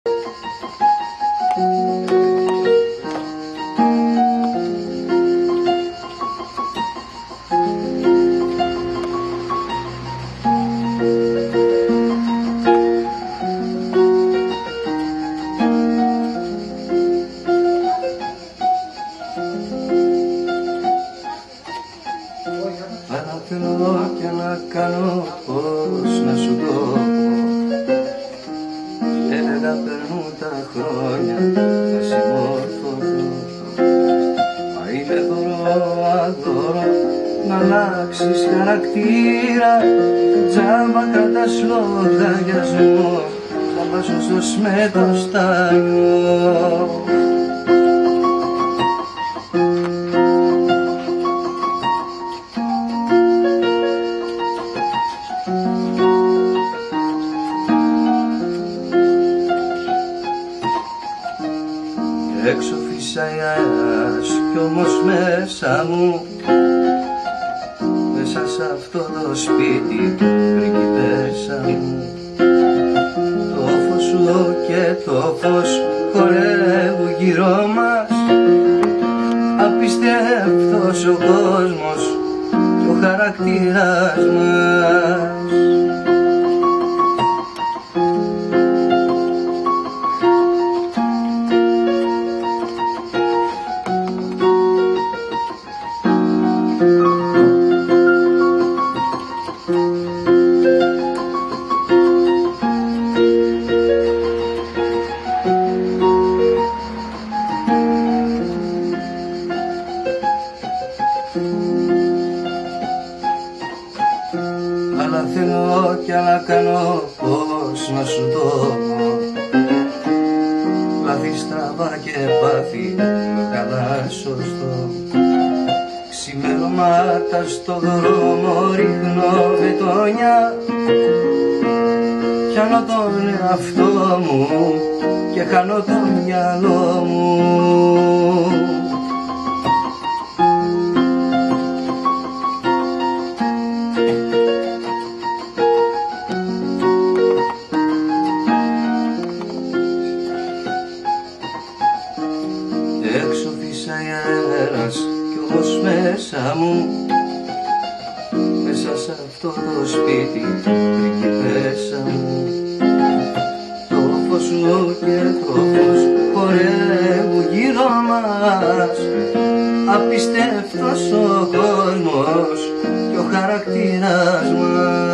Αλλά θέλω και να κάνω πώς να σου το πω. Έλεγα περνούν τα χρόνια, θα συμμορφωθώ. Μα είναι δώρο αδώρο να αλλάξεις χαρακτήρα. Τζάμπα κρατάς λογαριασμό, τζάμπα σωστός με το στάνιο. Έξω φύσαει αέρας κι όμως μέσα μου, μέσα σ' αυτό το σπίτι, πριγκιπέσα μου, το φως σου και το φως χορεύουν γύρω μας. Απίστευτος ο κόσμος και ο χαρακτήρας μας. Αλλά θέλω κι να κάνω πώς να σου το πω. Λάθη, στραβά και πάθη με καλά σωστό. Ξημερώματα στο δρόμο ρίχνω μπετόνια. Πιάνω τον εαυτό μου και χάνω το μυαλό μου. Έξω φύσαει αέρας κι όμως μέσα μου, μέσα σ' αυτό το σπίτι, πριγκιπέσα μου, το φως σου και το φως χορεύουν γύρω μας. Απίστευτος ο κόσμος και ο χαρακτήρας μας.